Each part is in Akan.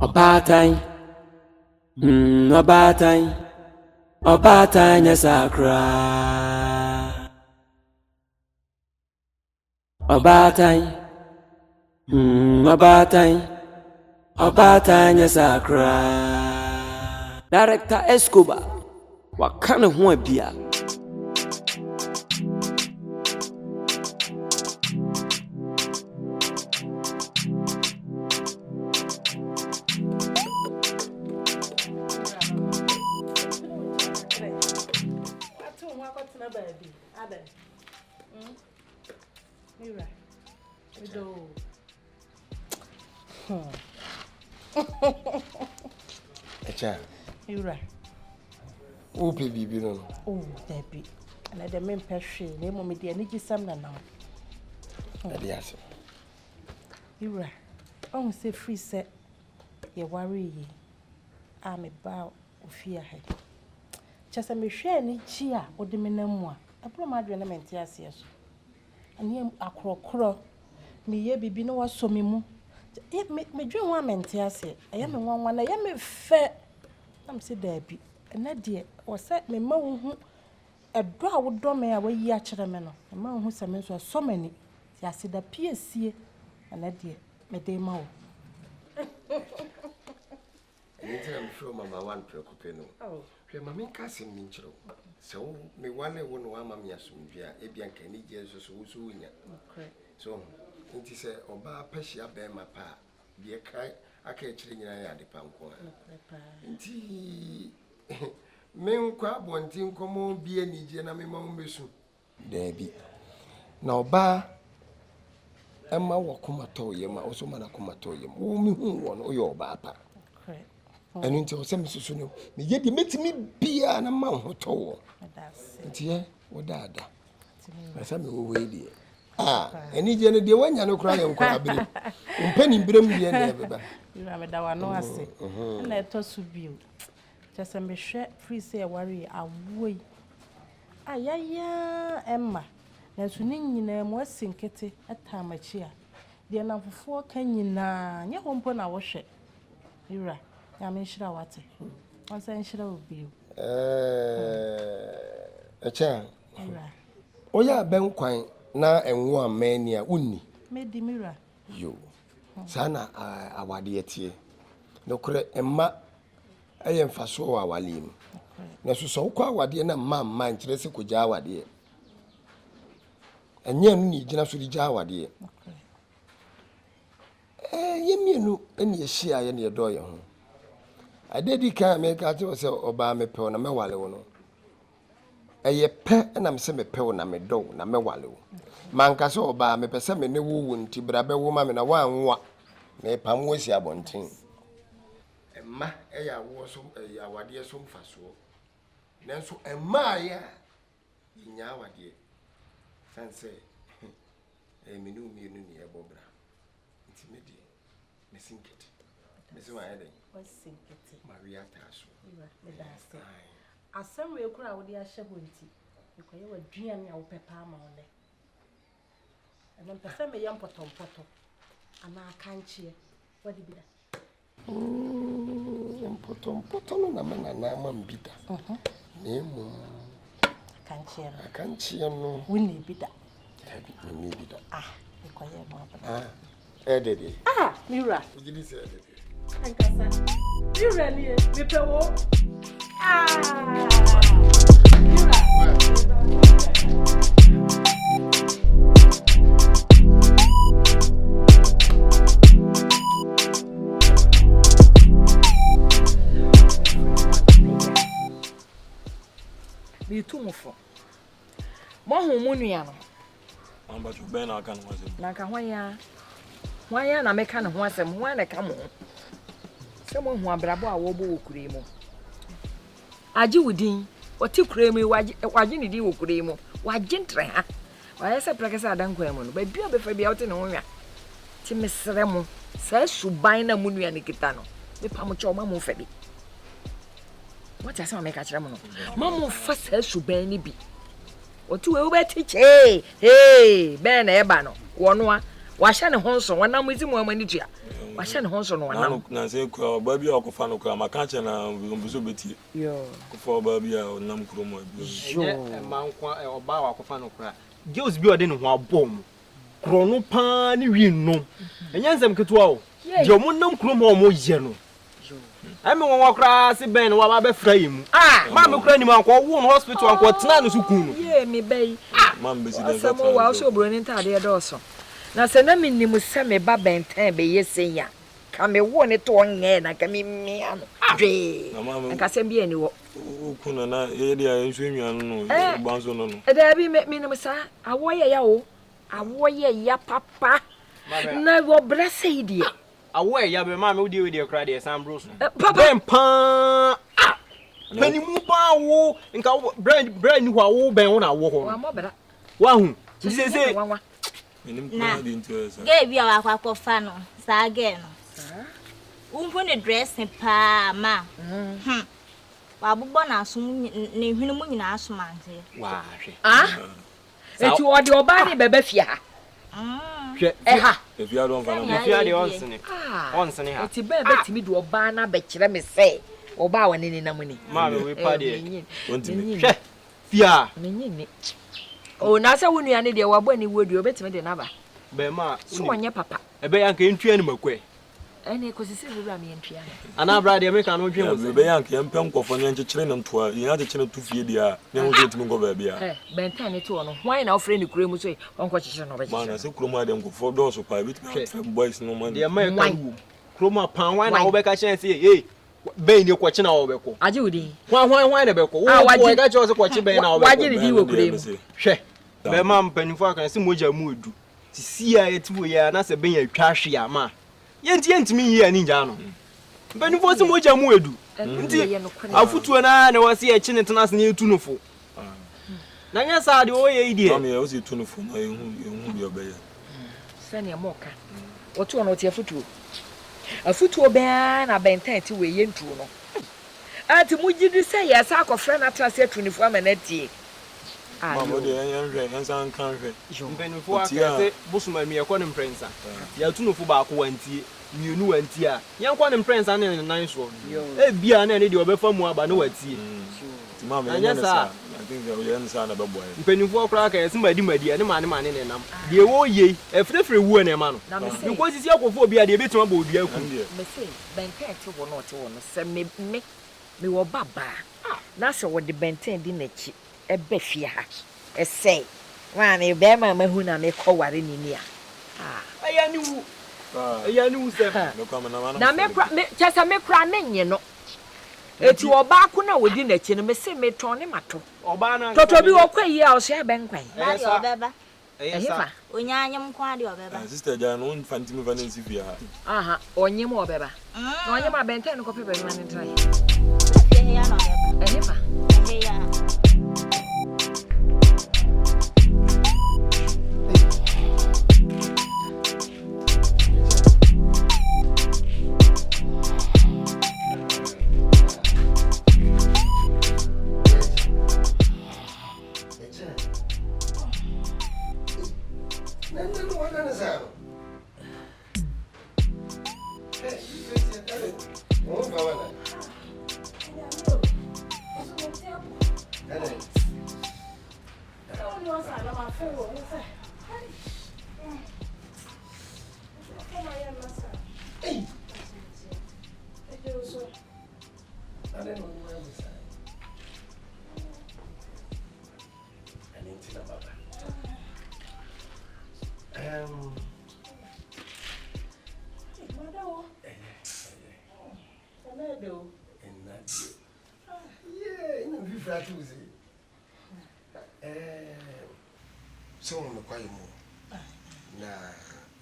Obaatan Obaatan Nye Saa Obaatan Nye Saa Director Escobar wakane ho abia Echa. Ira. O pe bibi no. Oh, Debbie. And the men peshe, ne mo me de ni gisam na now. Adiaso. Ira. On say free set. Ye worry ye. I'm about ofia he. Chasa me hwe ni chi a ode me na mu a. Abro ma adwe na mente ase so. Ani akrokro. Me ye bibi no waso me mu. Me dwen wa mente ase. Eye me nwanwa na ye me fe. Am say Debbie. Na de o se me ma wo hu edo a wo do me a wa yi a kire me no me ma hu se me so mani ti ase da piesie na de me de ma wo Anytime show mama one preoccupy no. Oh. Hwe mama nka se mi nkyerɛ wo. Se wo me wane wo no ama me asomdua e bia nka ni je so wo so wonya. Okay. So nti se oba pahia be ma pa de kai aka kyerɛ nyina ya de panko a. Nti men kwa bontin komo bia ni je na me ma mbesu. Dabi. Na oba emma wo komato ye ma wo so ma na komato ye. Wo mi hu wo no yo oba pa. Okay. Enu nti wo se mesusu no me ye de metimi bia na ma ho to wo. Nti ye wo dada. Na sa me wo we die. Eni je ne de wanya no kura ye nkwa abere. Mpani brem die na beba. Ira me da wa no ase. Na eto su bio. Just me hwe free say worry awoi. Ayaya Emma. Na so ni nyina mo asinkete atamachi a. De na fofo ka nyina nye hompo na wo hwe. Ira, ya me hira wate. On say hira obi. Echa. Ira. Oya ben kwan na enwo amani a unni. Me di Mira. Yo. Sana awade etie. No kure emma ayen faso wa walim. Na so so kwa awade na mamma nkire se kogya awade. Enye no ni gina so di gya awade. Yemienu eni ehia ye ne do ye ho. Adedi kan me ka te se oba me pe na me wale wo no. Eye pe na me se me pe na me do na me wale wo. Manka se oba me pe se me ne wo nti bra be wo ma me na wanwa. Me pam wo si abonten. Emma eya wo so awade so mfaso. Nanso emma ya nya awade. Sanse menu mienu ni ebobra. Nti me di me sinkete. Me se wa eden. What sinkete? Maria taso. Ira, me da ase. Asem we kura wo di ahye ho nti. Ekoye wa duan ya wo pepa ama wo le. Ena pese me yam poto ana kanchie. What di bi da? Poto no na mana na mambida. Nemo. Kanchie no. Woni bi da. Ni bi da. Ekoye mo apa. Edede. Mira. Ujidi se edede. Ankasa. Mira ni me pe wo. Mira. Bi tu mo fo. Mo hu mo nua no. Amba ju ben na kan wasem. Na ka hwan ya na meka ne ho asem hwan na ka mo. Se mo hu abrabo a wo bo wokure mu. Agi wudin, oti kure mu waje ne di wokure mu. Waje ntre ha. Wa yesa prakesa adankwa mu no. Ba bia be fa bia wote ne ho nwa. Ti mesere mu. Sa suban na mu nua ne kita no. Me pa mo che o ma mo fa bi. What I say make kire mu no. Ma mo fa sa suban ni bi. Otu we obeti che. Hey, ben na eba no. Wo no a wa hye ne ho nso wona mo izi mo amani tua. Wahye ne ho so no wana. Na say ko ba bi akofa no kra maka che na mbuso beti. Yo. Ko ba bi a onam kromo abi. Yo mankwa oba wa akofa no kra. Girls bi ode ne ho abom. Krono pa ni wi no. Enyansam ketua o. Je mo nam kromo o mo ye no. I mean, one crass, Ben, while I be frame. Mamma Cranny, one hospital, and what Nan is who. Ye, me bay. Mamma, some more also burning Tadia Dawson. Now, send them in the send me Bab and Tambe, yes, say ya. Come a one it one head, I can me and can send me any walk. Kuna, Edia, and swim, you know, Banson. There be met me, no, sir. I warrior yaw. I warrior ya papa. Never bless dear. Away, ya be mamma, deal with your credit, Sam Bruce. Papa, pa. Penny Mupa, wo, and brand new, who ben on our war. One, she say, gave you a aquafano, Sagano. Umpon dress and pa, ma. Babona soon name him in Ashman. it's you are your body, baby. If you don't find if you are the onsen, onsen, it's a baby to me do a banner, bet you let me say, or bow and in the money. Mamma, we party. Fear. Oh, now, so when you are near your when you would you bet me the number. Bema, so on your papa. A bayan can train him away. Any because it's a rammy and piano. And I brought the American dream of the Bayank and Pemco for Yankee Children to you had a channel to feed the young gentleman go baby. Bentani to on why now friend cream say on question of man. I say, Croma them go 4 doors of private boys no money. The American Croma Pan, why not back a chance here? Bain your question over. I do the why the Beco? I got yours a question now. Why did you cream? She, the mum penny and some moja mood. To see it 2 years, and that's a being a trash ma. Yent me here, Ninjano. Penny for some moja mood. I'll put to an eye and I was here, Chinatown near Tunofo. Nanya saw the way idea. I was a Tunofo, my own your bear. Send your mocha. What you want your foot? A foot to a ban, a bent to a yen tuno. And to Muji say, yes, I could friend at us at 24 minutes. Mamma, the young son country. When before I say, Busman, me a quantum prince. You have to know for back 1 tea, you knew and tea. Young quantum prince and a nice one. Eh, be an idea of a form but no tea. Mamma, yes, I think the young son of a boy. Penny for cracker, somebody, my dear, and man in them. The old ye, a free woman, a man. Because it's your phobia, the bit of a dear. Missy, Benten to one or two, send me were baba. That's what the Benten didn't. A befia, a say, one a bear mamma who na make call what in India. I knew, sir. No common now, just a make running, you know. It's your back now within a chin, me say me turn him at all. Obana, Toto be okay, I'll share banquet. Unyanyam quadi or beba. Sister Jan, one fancy Vanessa. Aha, or you more beba. No, you my Benten copy by one and try. So on the quiet moon. Na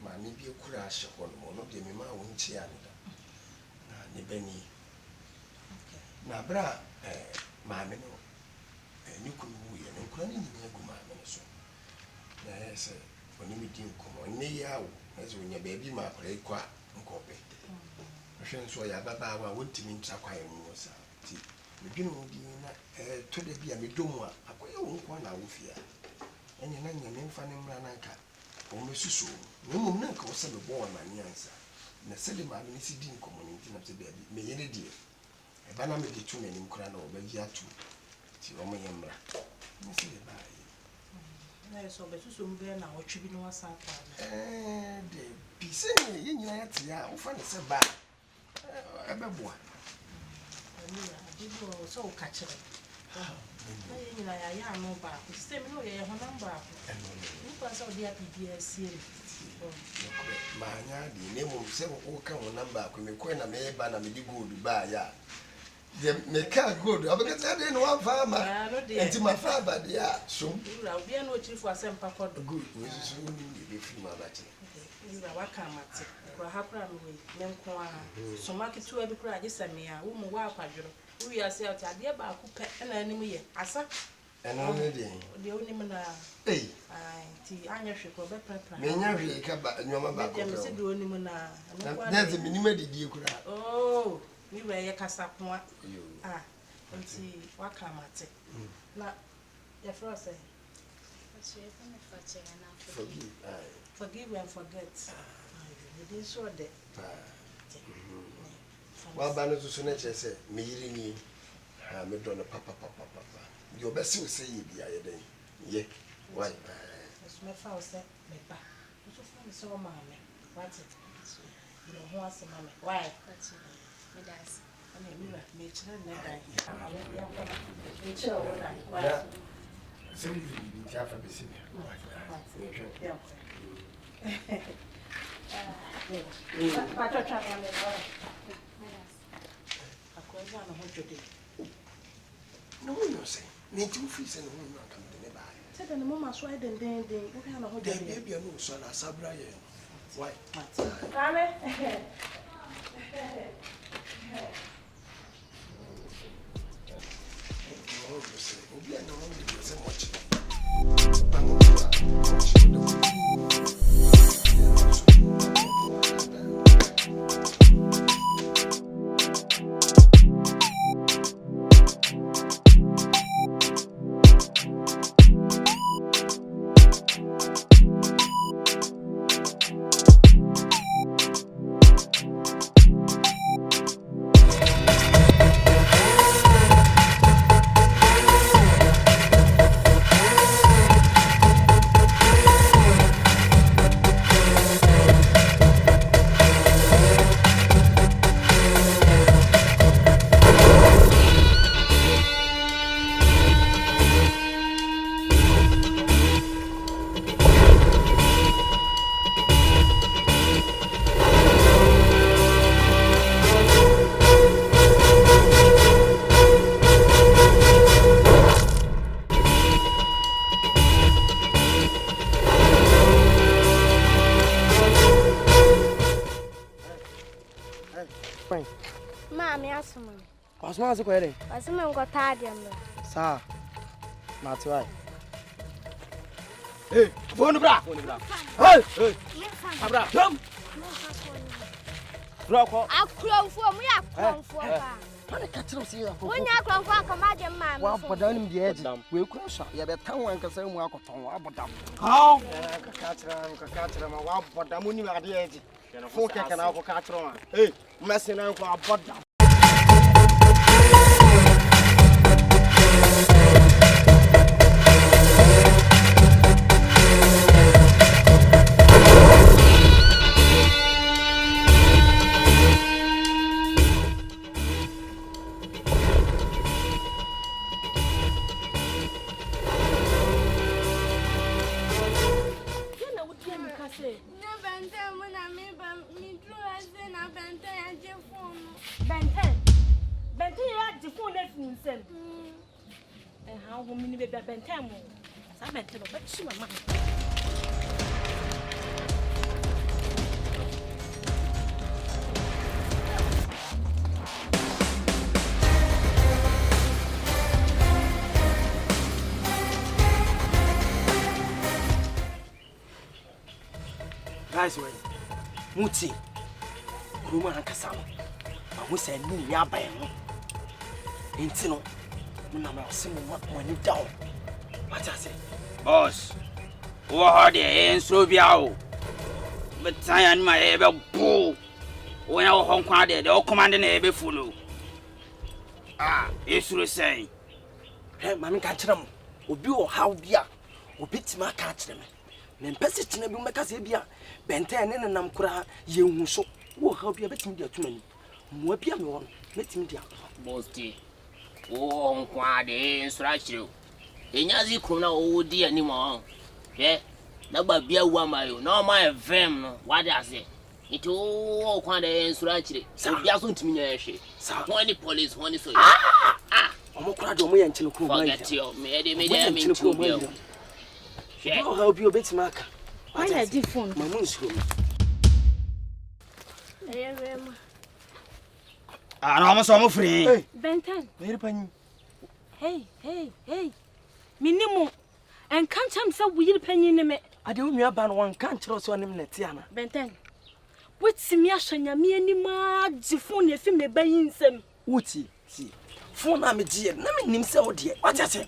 mammy be a crash upon one of the Mima Winchiana. Nibeni. Na bra, mammy, and you could wee and cranny in your command. So, yes, when you meet him, come on, near as when your baby ma play quite uncopy. I shan't so ya baba went to mean Saquai Mosa. The Gino to the be a midoma, a quail one out here. And you're not your name, Fanny Ranaka, or Mrs. No, no, cause I'm a boy, my answer. na sɛde maame ne si di nkɔmmɔ no nti na sɛ baabi meyɛ ne deɛ ɛba na mede to n'anim kora na ɔbɛgye ato nti ɔmo yɛ mmra ne sɛ yɛbaayɛ na so besusu mbe na otwi bi no wasaka de bi sɛ yɛ nyina yɛte a wofa ne sɛ ba ɛbɛboa ani adibo so ka kyerɛ na yɛ nyina yɛ ano ba ko system no yɛ ho namba ko ni pa sɛ odi apibia sie ma nya de ne mo sɛ wo ka ho namba ko me ko na me ba na me di gold ba ya de me ka gold abekata de no afa ma enti ma fa ba de a so ura obi na ochirifo asempa kodo good we so ni be fi ma ba che ura waka mate kura hakura me menko a so maketu abi kura agesame a wo mu wa akwadworo wo wi ase ati ade ba ko pe na anim ye asa eno ne de onim na ai ti anya hwe ko be prapra me nya hwe ka ba nyoma ba ko me se do onim na na ze minima de die kura oh mi we ye kasa ko nti waka mate na ya fro say forgive and forget you didn't show that wa ba no so na che se me yiri ni me do no papa you best you say you be aye den ye why so me fa o say me ba so fa me so ma me what it you know who as ma me why me das ani mi ba me chira na dai ya ko me chira o dai why so you be careful be see yeah Pato chama me agora. A coisa não vou te dizer. No sei. Nem tu fiz no mundo não can de ba. Você tá no mama só den. O que ela não De bebia no só na sabra ye. Why? Kame. Oh, você. O dia não de ser muito. Asma se kwere. Asma ngo tadia mbe. Sa. Matwai. Hey, phone bra. Hey. Abra. Jump. Bra ko. Akromfo mu ya akromfo ba. Mana ka tiro si ya ko. Wonya akromfo akama de ma me. Wa boda nim de eji. We kura sha. Ya be tan wan kasa mu akoton wa boda. How? Ka tira ma wa boda mu ni ade eji. Fo keke na ko ka tira ma. Hey, mesina ko aboda. How many baby benten mo? Sa benten no bet shi mama. Guys, wait. Muti. Kuma ankasa no. Ba ho say ni ya ban no. Enti no. Na ma se mo wani down. What I say? Boss. What the enso bia o. Betanya ni ma e be bu. when our home quad, all commanding a baby full. Ah, it's to say. Hey, Mammy catch them. Would you how dear? Would beat my catch them. Then pass it in a room because Abia, Benten and Namkura, you so will help you a bit in the two men. More be one, let him dear. Boasty. Oh, quad, stretch you. In Yazi Kuna, oh dear, anymore. Yeah, never be a woman, no, my fam, what does it? It all quad and stretch it. So, Yasun to me, sir. One police, one is so. Ah! I'm crowd on me and Chino. Forget you, me, to I'll help you a bit, Mark. Why are you phone? My moon's room. I'm almost free. Hey, Benton. Hey. Minimum. And can't come so weird penny in me. I don't know about one can't trust on him, Netiana. Benton. What's me ashanya me any ma phone if me baying some. Wooty, see. Phone I'm a dear, naming himself dear. What I say?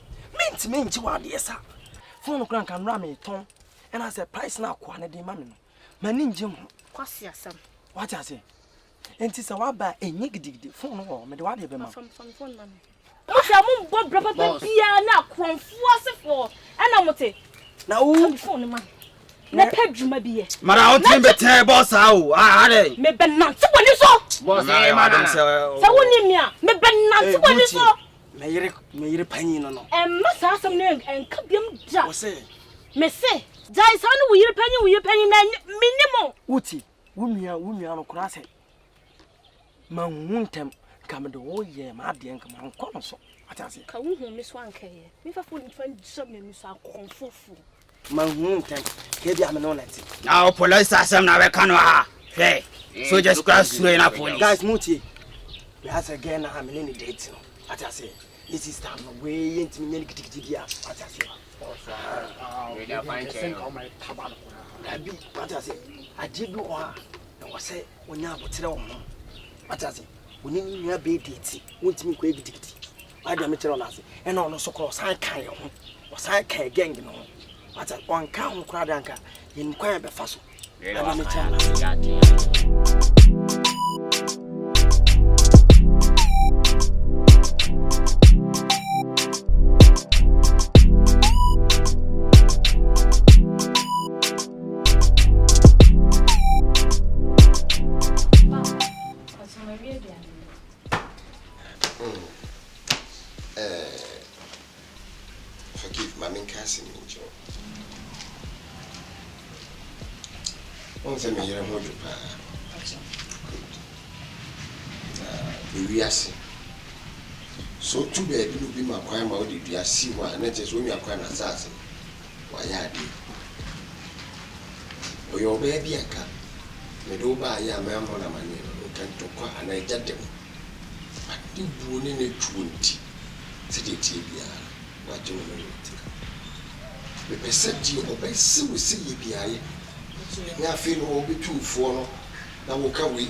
Mean to one dear, sir. Phone crank and ram a tongue, and I said, price now, quantity, mammy. My ninja, Quasiasam. what I say? And tis a while by a niggy phone or Medwadi from phone money. What's a moon, Bob, brother, now, crumb for, and I'm what now, phone man. Na pedro mabie. Mara o timbe te boss awo. Ah, ade. Me benant woni so. Boss e madam se. Sa woni mia, me benant woni so. Me yire panyin no. Masa asem no enka biam da. O se. Me se, dai sa no wo yire panyin na minimo. Wuti, wo nua no kura se. Ma huntem kam de wo ye ma de enka ma nko no so. Atase. Ka wo hu me so anka ye. Me fa fo ni fa so me so akonfofo. Ma huntem ke bia me no lati. Now police asem na we kanu ha. Hey. So just cross through na police. Guys, Muti. We has again I'm in the date no. Atase. This is time we ain't me nyani kitikiti bia. Atase. We da find you. Abi, atase. Ade bi ho a na wo se onya abotere wo no. Atase. Oni nua be date. Wontimi ko egitikiti. Ade me kire on ase. E na ono so cross san kan ho. O san kan gang no. Ata on ka ho kura danka. Yin kwan be fa so. Ade me kire. Forgive my main casting in Joe. One time a year and hold you. So, too bad you be my crime out if you see one, and just when you are crying assassin. Why are you? Or your baby, I can. Me do buy a man on a man who can talk and I get them. But you born in a 20. City Tibia, what you know. The percentage of a silver city behind. Now feel all be too for now walk away.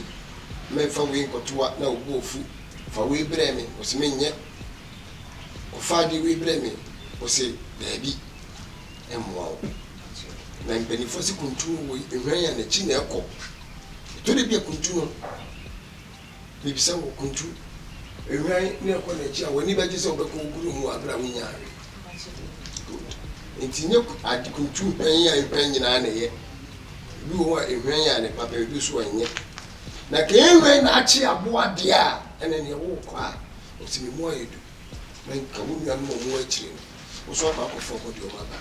Men for wing or to what now go food. For we breme was mean yet. Or 5 we breme was say, baby, and wow. Nine penny for second two with a ray and a chin echo. To be a contour. Maybe some will contour. A ray near Conacha when he badges over the room or Brawin. Good. It's no at the contour penny and penny and a you are a ray and a paper do swing yet. Na kewe na achi aboa dia ene ne wo kwa otimi mo edu na kawo nua no mo achire no so aba ko fo ko di o maba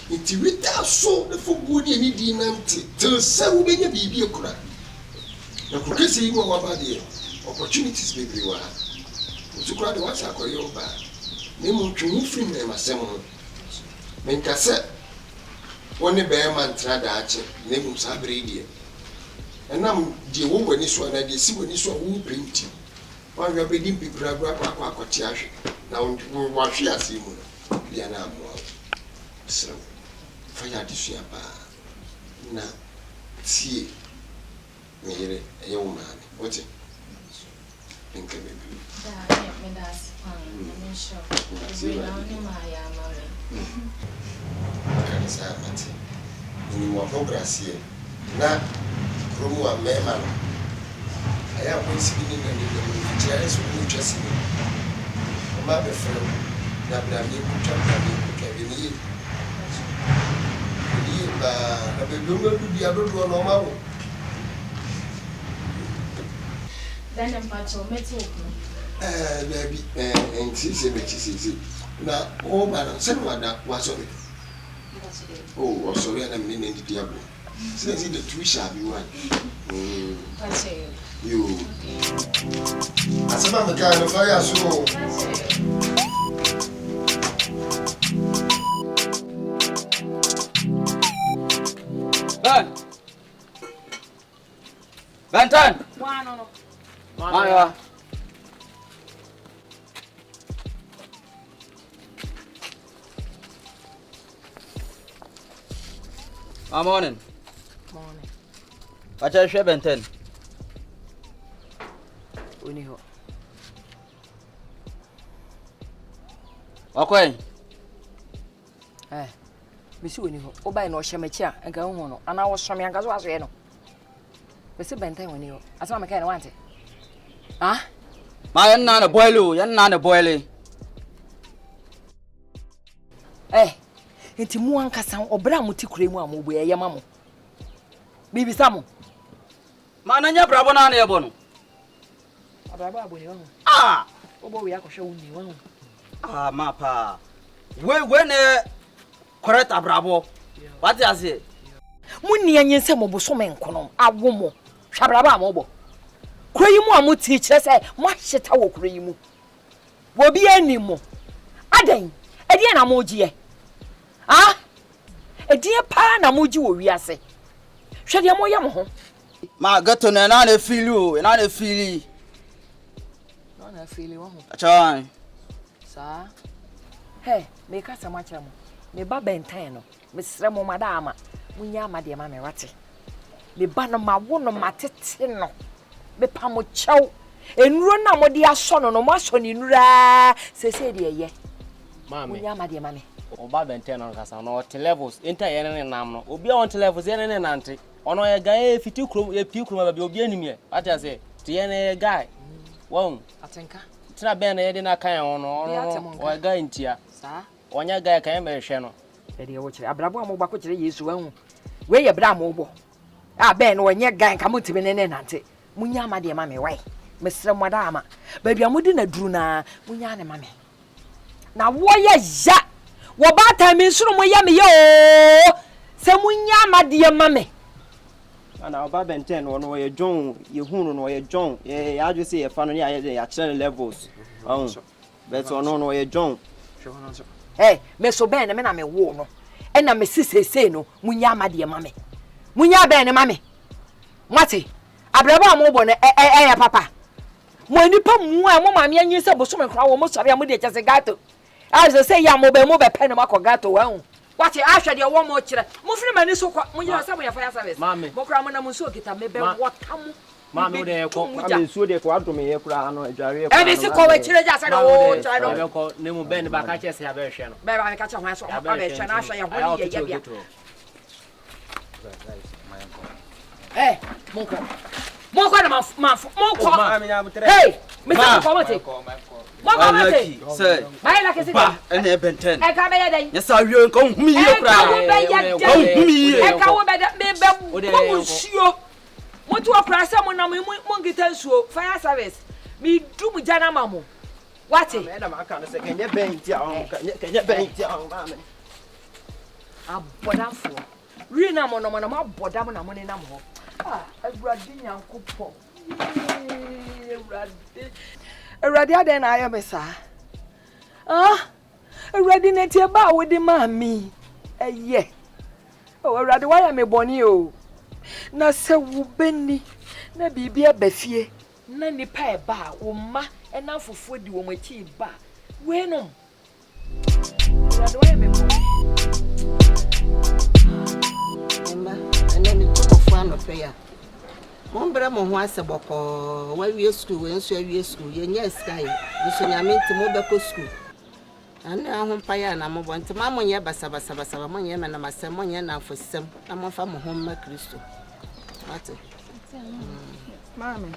nti wita so the fo bodi ni di na nti till se wo benya bibi ekura na ko kesi yi mo wa ba de opportunities be bi wa so kura de wa sa ko yo ba ne mo twunu film na masem ho men ka se woni be man tra da achi ne mo sa bredi and now, the woman is one idea, see when you saw who printing. Why we are reading people are tiash. Now, what she has seen, Liana, so fire this year. Now, see, me a young man. What's it? Think of it. That's progress here. Now, Rumu a member. I am sitting in the chairs with just my friend. That I mean, then I'm much of metal. Baby, and see, now, oh, man, someone that was on it. Oh, sorry, and I'm meaning the diablo. Says the two shall be one. You. As a man, the kind of fire, so. Benton! Maya. Morning. Morning. What are you Benton? Uniho. Okay. Miss Uniho. Oba no Shemachia and go on. And I was from Yangazo. Miss Benton Uniho. As I'm a kind of want it. Ah? My nana boilu, yan nana boiling. Enti mu anka san obra mu tikure mu amobo ye yamamo bibi samo Mananya brabo na na yebo no abrabo aboni ho obo we akoshe wuni ho mapa we ne correct abrabo what you say munni anyense mo boso men kono awomo hwabrabo amobo kroyi mu amuti kire se mo hyeta wo kroyi mu wo bi animo adan edi na mo giye Edie pa na moji wo wiase. Hwe de mo yam ho. Ma gato na na feel you, na feel. Na feel wo ho. Acha. Sa. Hey, me ka sama kire mo. Me ba benten no. Me sre mo madama. Munya amade ma me wate. Me ba no ma wo no matete no. Me pa mo chew. Enuro na mo de aso no no mo aso ni nura. Sese de ye. Mama. Munya amade ma me. Oba benten on kasa no te levels enter yene nam no obi on te levels yene nante ono ye guy fiti krom ye pi krom ba bi obi anim ye what I say te yene guy won atenka tira ben na ye de na kan ono o guy ntia sa onya guy kan me hwe no e de wo kire abrabo amogba ko kire Yesu wahu we ye bra amogbo ben no onye guy ka mutibe ne nante munya amade ma me wai mesre mwada ama ba bia mudi na duru na munya ne ma me na wo ye ja Obaatan me suru mo ya me yo se munya amade ma me ana oba benten no ye John ye hunu no ye John ye aju say ye fa no ya channel levels but no ye John me so ben me na me wo no e na me sisese no munya amade ma me munya ben ma me mate abraba amobɔ no ya papa mo nipa mu a mo ma me anyi se boso me kra wo mo sɔre am de kyese gato as say ya mo be pen no makɔ gato wa hu wate ahwɛ de wo mo kyerɛ mo firi mani so kwa mo nyira sa mo ya fire service mo kra mo na mo so kita me be wotamo mama de ko am so de ko adome ye kra no adware e be si ko we kyerɛ ja sa de wo kyerɛ no ko ne mu ben ba ka kyese ya be hwɛ no be ba me ka kyɛ ho so ba be hwɛ na ahwɛ ya ho ye ye bia Monko na monko. Hey, Mr. Committee. Monko, sir. My like is ba ene benten. E ka be ya den. Yes I wiyo nko humi ye kra. E ka wo be me be wo nsuo. Motu okra se mo na mo ngita nsuo fire service. Me du mu jana mamo. What? Me na maka no se kenye ben ti a kenye ben ti a ba me. Abodamfo. Ri na mo no mo na mo abodam na mo ni na mo. Everybody nyankopɔ. Everybody ada na ayo mesa. Everybody na tie ba wo di mami. Eye. Oh, everybody why am me boni o. Na se wo beni na bibia ba fie. Na nipa e ba wo ma e na fofo di wo machi ba. We no. Everybody why am me boni. No prayer. Mombra mo ho aseboko wa wie school we nso wie school ye nya sky nso nya menti mo be ko school ana ho paya na mo bonte ma mo nye basa mo nye na masem mo nye na afosem na mo fa mo ho ma Kristo ate mama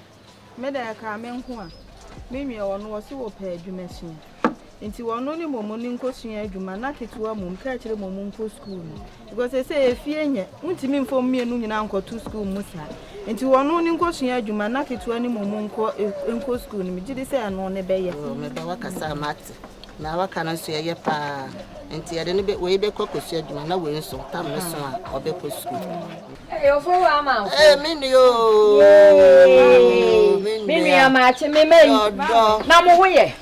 me da ka me nko a me nwe wono wo se wo pa adwuma hia nti wono ni momo ni nko sua adwuma na ketewa mum ka kire momo nko school because say efie nye ntimi mfom mienu nyina nko to school musa nti wono ni nko sua adwuma na ketewa ni momo nko school ni gidi say ano ne beye me da wakasa mate na waka na so ye pa nti yade ne be we be kokosua adwuma na we nso tam ne so a obekọ school ofo wa ma mini yo mini ya ma che me na mo wo ye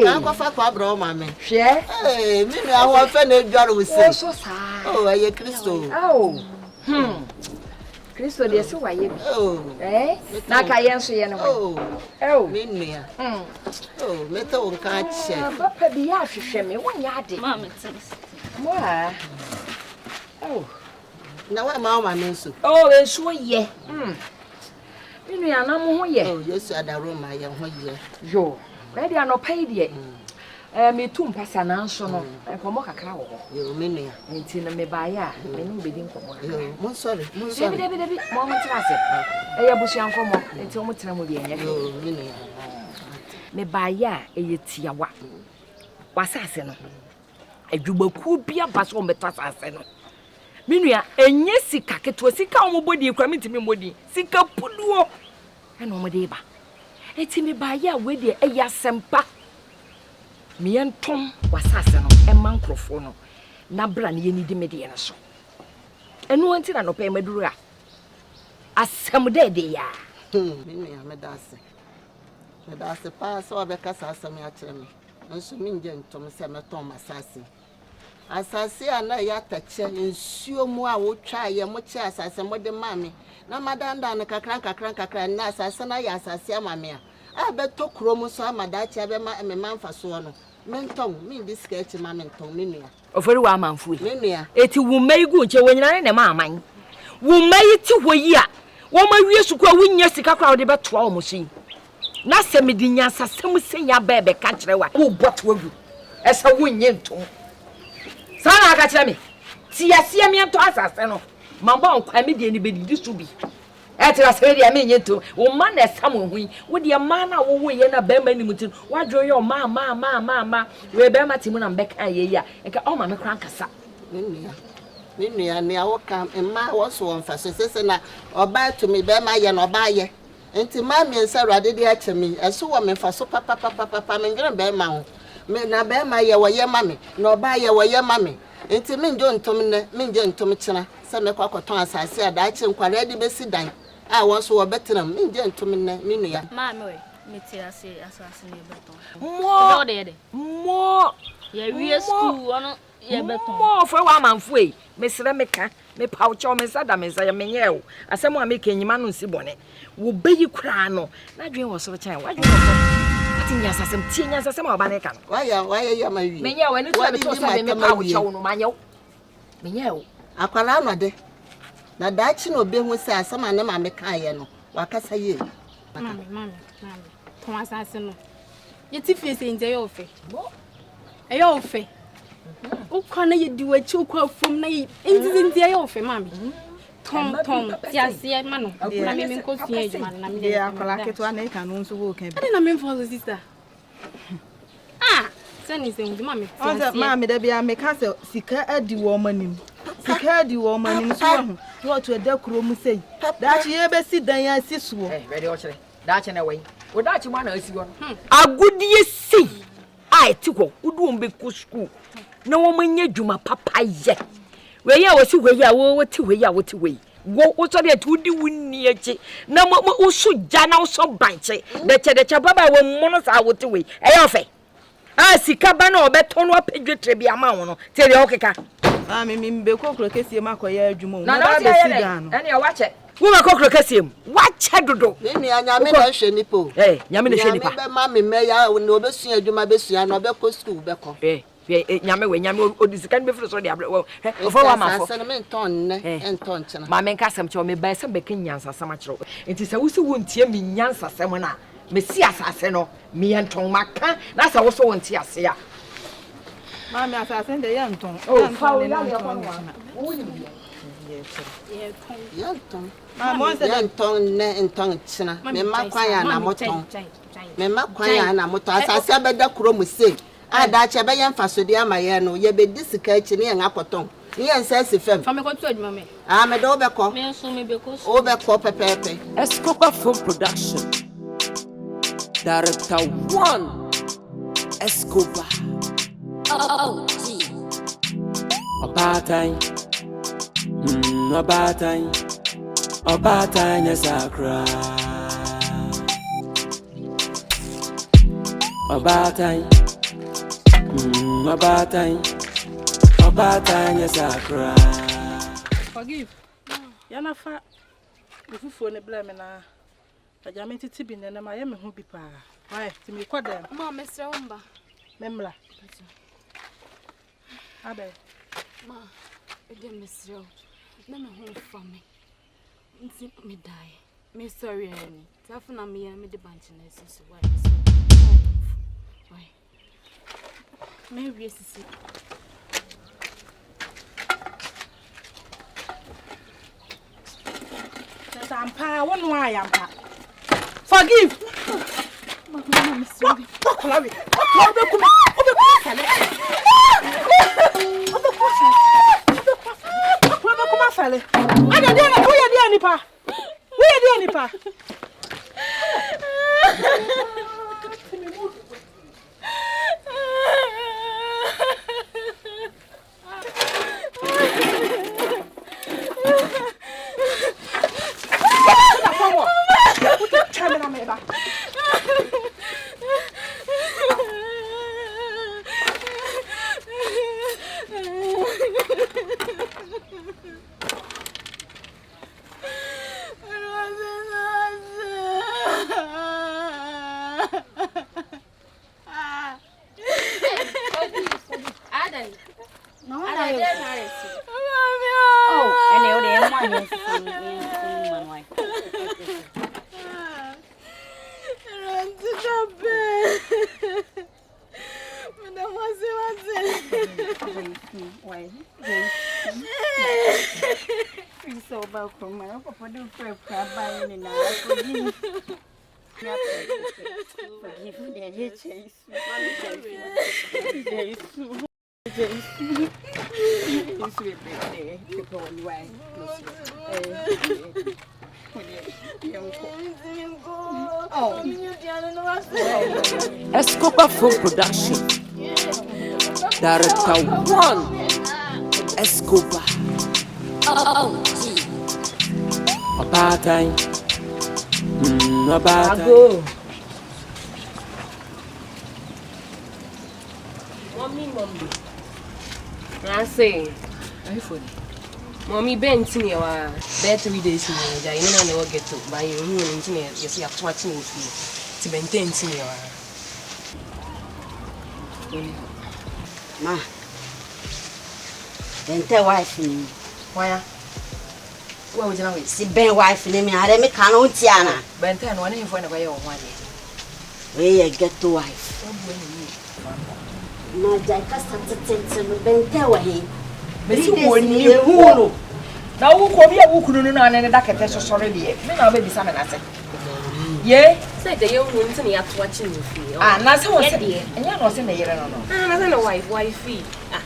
na ko fa kwa bro ma me hwe mini aho fa na edware wo se so sa aye Kristo Kristo de se wa ye bi na ka ye nso ye no mini ya meta won ka che papa bi ya hwehwe me wonya ade ma me tse mo ha na wa ma me nso enso ye minu ya na mo ho ye Yesu adaro ma ye ho ye yo ready anopai de me tum pasa na nso no enkomo kakra wo yo minu ya nti na me ba ya me no be di nkomo yo mo sorry debi mo mo trase ya busia nkomo nti mo tira mo bi enya yo minu ya me ba ya ye tiawa wasase no adwubaku bia baso o metasase no minua enye sika keto sika o mobodi kwa mitimi modi sika puduo eno mode ba etimi ba ya we de eya sempa mientom wasase no emma nkrofo no na bra ne yeni di mede ne so eno anti na no pe maduru a asem de ya minua medase pa so obekasa asem ya kire me nso minje ntom se metom masase asase ana ya tache nsuo mu a wotwa ye mo che asase mo de mame na madanda na kakran na asase na ya asase amame a beto kromu so amada che be ma me manfa so no mentom min di sketch ma mentom menua ofori wa manfu menua eti wumai gu nche wonyina ne ma aman wumai ti hoyi a wo ma wie suku a wunya sika kwa de beto a omosin na se me di nya asase mu senya bebe ka kire wa wo bot wagu esa wunye ntom sana aka kire me ti asia me nto asase no mamba onkwa me de ni be di so bi etira se de me nyeto wo ma na esa mo hui wo de ma na wo wo ye na be ma ni mutin wadro yo ma we be ma timu na mbeka ye ya enka o ma me kran kasa menua ne awoka emma wo so won fa se na oba to me be ma ye na oba ye enti ma mi ensa rade de ache mi eso wo me fa so papa me ngire be ma ho me na be ma ye wo ye ma me na oba ye wo ye ma me enti me njo ntom ne me nje ntom kina se me kwakoton asase ada ache nkware de besi dan a wo so wo betenam me nje ntom ne menua ma me we me ti asase ne beton mo de mo ye wie school ono ye beton mo fo wa manfu e me sere me ka me paucho me sada me za me nye o asemu a me kenyima no nsi bone wo beyi kura no na dwen wo so chan wa dwen wo so ati nya sasem tie nya sasem a ba ne ka no wa ya ma wi me nye o ni to me to se me paucho no ma nye o me nye o akwara no de na dachi no be hu se asema ne ma me ka ye no wakasa ye mami ton asase no ye ti fie se nje yo fe e yo fe ukwana ye diwachi ukwa fom na ye nzizi yo fe mami ton ti ase ma no na me nko sua ejuma na me de akola keto na ka no nso wo kan bi na me mfo so sister sani se ngi mami ti ase mami da bia me ka se sika adi wo manim so ho what to da kuro mu sei da chi ye be si dan ya si so ready o chere da chi na we o da chi ma na asi wo agudie sei ai ti ko udu ombe ku school na wo manya dwuma papa ye we ya wo si we ya wo ti we ya wo ti we wo so de tu di wunni echi na wo so ja na wo so banche de che baba wo mono sa wo ti we e ya ofe a sika ba na obeto no apedwetre bia ma wo no te de okeka me be kokro kesie makoya adwuma na ba be si dan ene wa che wo ma kokro kesie wa che dodo me nua nyame na hwe nipo nyame na hwe nipa me be ma me ya no obesua adwuma besua na obekọ school beko nyame odisikan be fro so de abre ofo wa mafo asase me nton ne nton chena ma me nkasem che o me ba se be kinyansa sam akiro enti se wo se wo ntie me nyansa sem na me si asase no me nton maka na se wo so wo ntie ase a mami asase de ya nton fa o ya ya fa no wo ni Me ma kwanya na moton. Me ma kwanya na moton. Asase abeda kuro mu sei. Ada che be yemfa sodi amaye no ye be disika echi ne yen akoton. Ne yen sense fam. Fa me ko tu adwuma me. Ah me do be ko. Me so me be ko. O be ko pepepe. Escobar Film Production. Director 1 Escobar. Oh, gee. Obaatan Nye Saa cry. Obaatan Nye Saa cry. Forgive. Yana fa. Ufufu ne blame na. Ajame titi bi nene ma ye me hu bi pa. Why? Ti me kwada. Ma me sre umba. Memla. Abe. Ma, e dem me sre. Na me hu fa me. Nti me die. Me sorry any. Tafu na me ya me de banchi na so why? Why? Me wi sisi. Sampa, one why ampa. Forgive. Mama, me sorry. Kolawi. Fale. Ada dia na kuya dia ni pa. Kuya dia ni pa. Escobar Film Production. Director 1 Escobar. Oh, gee. Obaatan. Mommy. I say, Mommy Benton, you are there 3 days in the you know, never get to buy your room into me. You see, I'm watching to maintain you. Ma. Bente wife ni. Why? What would you know? Si ben wife ni me are me kan o tiana. Bente no one in for na buy one. We get to wife. Na jai ka satete no bente wa he. Me si woni hu. Na wo ko bi a wo kunu no na ne da kete so sore de. Me na be bisa me na se. Ye, say the young woman to ya to watching you feel. Ah, na se wo se. Enya no se na yere no no. Ah, na se na wife. Ah.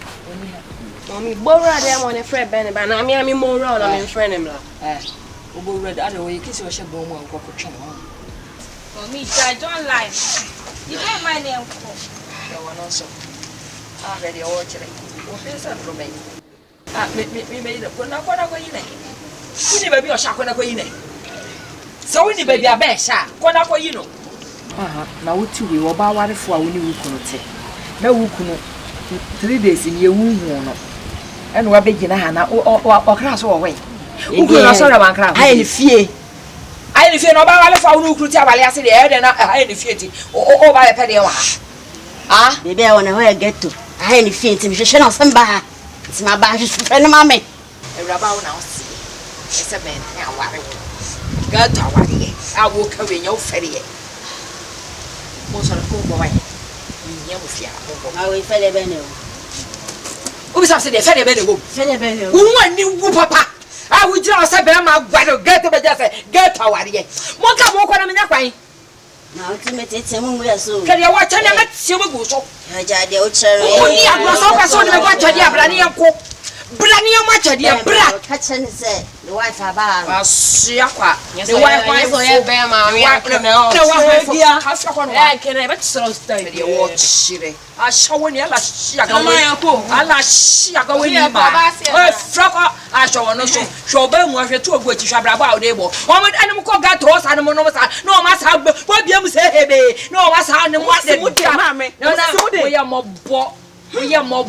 Mommy, borrow them on a friend Ben, but I mean more on a friend him. Obo red other way kiss your shop bomb and cocoa channel. For me, I don't like. You don't mind them. No one also. Ah, ready or today. What is that from me? Ah, me made up. When I go in. You never be a shock when I go in. So when the baby a bear shot, when I go in. Now what you will buy what for when you could say. No, who could 3 days in your womb. And we're beginning Hannah or class away. Who could not sorry about crowd? I fear. I fear no about who could tell I said, I ain't feared or by a penny. Ah, maybe I want to get to. I ain't feared him. You should not send by. It's my badge friend, mammy. A rabbi now. It's a man. Now, what? Go to I will carry your ferry. Most of the poor boy. I will fell a venue. Who is after the ferry? Who want you, papa? Ah, we just say, "Bema, get to get our idea." What come on, I'm not Now, ultimately, it's a movie. So, can you watch any of you go so? I just the old cherry. Oh, yeah, was over so the watch of the Brania much of the brat. Catch and say, the wife about Siaka. The wife was a bear, mammy. I can never so stay the watch. I saw when you last Shaka. I last Shaka when you buy. Flocker, I saw no show them was a two which you about able. Woman animal got to us animal no matter what you say, hey, no matter how the mammy. No, we are more. We are more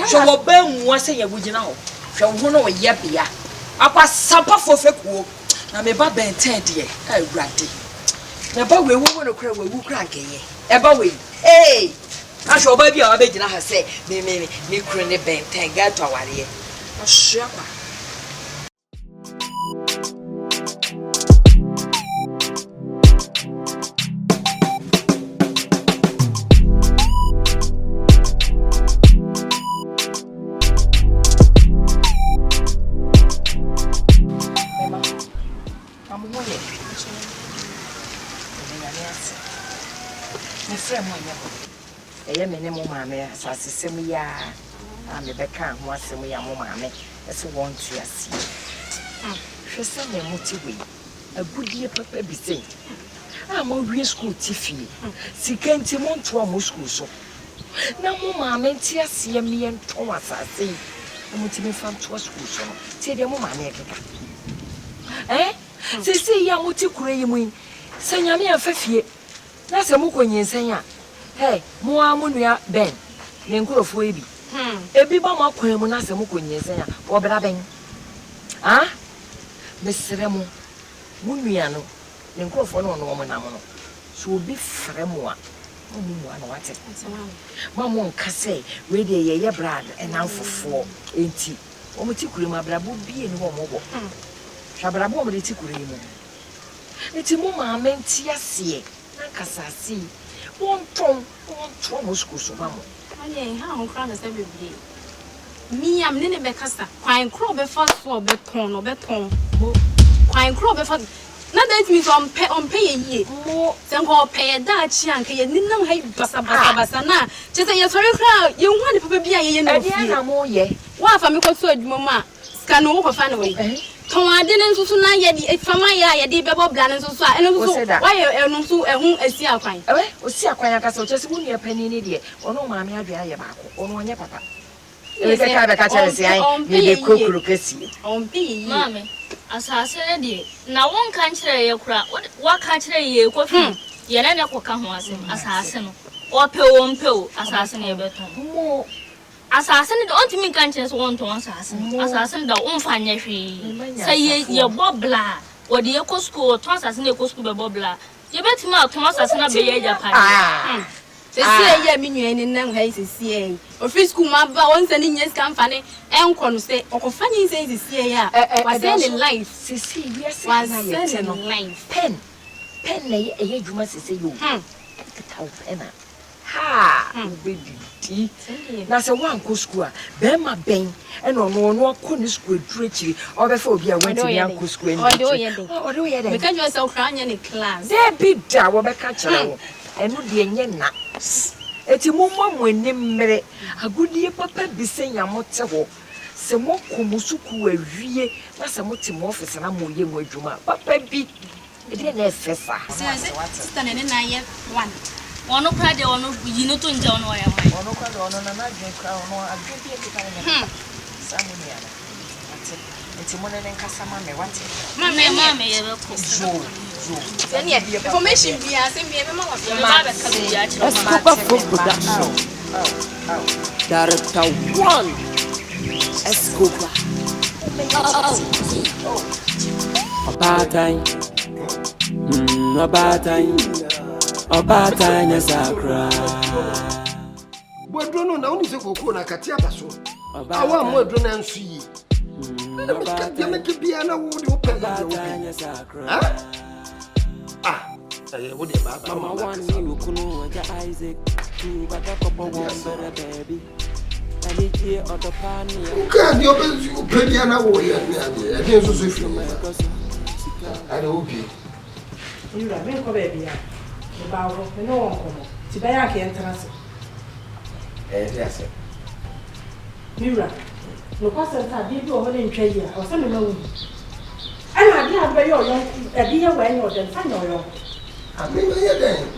so obey one say a now. Shall one or yapia. I was supper for fake. Now, me ba ben 10 dear. I ratty. Now, but we won't cry, we will crank ye. Ever we. Hey, I shall baby or baby. I say, me cranny ben 10 get to our ear. A shopper. I'm a becker, once a way, I'm mammy, as you want to see. She sent me motivate. A good dear papa be saying, I'm a school tiffy. See, can't you want to a school so? Now, mamma, tia see me and Thomas, I say, I'm going to be from to a school so. Say the mamma, eh? Say, ya muti kure sanya me afafie. Na se mukonye sanya. Hey, mo amunuya ben. Ne nkurofo ebi. Ebi ba makwan mu na se mukonye sanya. Wo bra ben. Ah? Mesere mo. Munua no. Ne nkurofo no no mo na mo no. So obi frɛ mo a. Mo mu ana wate. Mamo nka sɛ we de ye brad enamfofo enti. O muti kure ma brabo bie ni wo mo bo. Shabrabo mo de ti kure mu. Eti mo maame ntia se na kasasi won tom mo school so mamo anye ha ho kra na se bebie mi am ne ne be kasa kwan kro be fa so be ton no be ton kwan kro be fa na that means on pay ye mo se nko pay da chi anka ye ninam ha basa na che se ye sori kra ye hu ade papa bia ye na ofie na mo ye wa fa me ko so adwuma ma ska no ko fa na we ton ade ne nso na ye di fama ye di bebo bla ne nso a eno nso wa ye eno nso ehu asi akwan osi akwan aka so chese wonu pani ne de ono maame adua ye baako ono onye papa e se ka be ka chere se ai ye de kokuru kasi on bi maame asase ne de na won kan chere ye kura wa kan chere ye kofi ye na ne ko ka ho asem asase no o pe o asase ne be ton mo asase ne de on timi kan chere so won ton asase ne da on fa nya hwe say ye bobla o de ye ko school ton asase ne ko school be bobla ye betima aton asase na be ye japan se ye mi nua ni nan ha se office school ma ba won se ni nyes kan fa ne enko no se okofa ni se ya wa se ni life se yes na ye no pen na ye djuma se yo kita o pen ha baby na se wan ko school a be ma ben e no ko ni school dure chiri o be fa obi a wan ti yan ko school ni o do ye den me ka jo se o kra nya ni class de bi da wo be ka kire wo enu de nye na eti mo ani mmere agudie papa bi se yamote wo se mo komusuku awie na se mo ti mo office na mo ye mo adwuma papa bi e de na efesa sister ne na ye one ono kra de ono yino to nja ono ya ono kra de ono na na dwen kra ono agudie bi ka ne samu ni ala eti mo ne nkasa ma me wate mama ye be ko information be as me be ma wa Escobar Food Production. Director 1 Escobar. Obaatan Nye Saa. Bodro no na uni se kokoro na katia baso. Awa mo edro na nsu yi. Na me ke bia na wo de open na wo. What about Mama one? You couldn't Isaac. 2 back up one better baby. Can't you pay an hour? I didn't so swift. I don't be. You are make a baby. About no one come. Today I can't answer. Yes, Mira, no person had give you a in trade or something. And I did by your young, a dear when you're then find your young. I mean,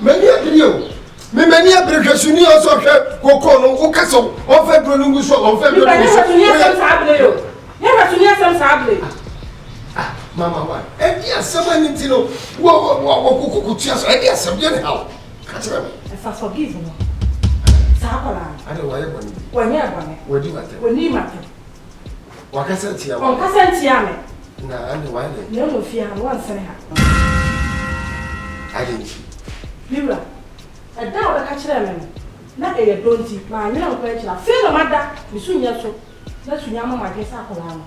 many of you. Many of the Cassini also have Cocono, Castle, or February, or February. Never to hear some sable. Mamma, what? And yes, someone in Tino, what could just, I guess, I'm getting out. Catch me. If I forgive you, Sapala. I don't know when you're one. What do you matter? When you matter. What I said here? On Cassentiame. No, I'm the one. No fear, once and a half. I didn't. Mira. A down the catch them. Not a don't eat my young question. Feel the matter, we soon yes, so that's when Yama might get Apple.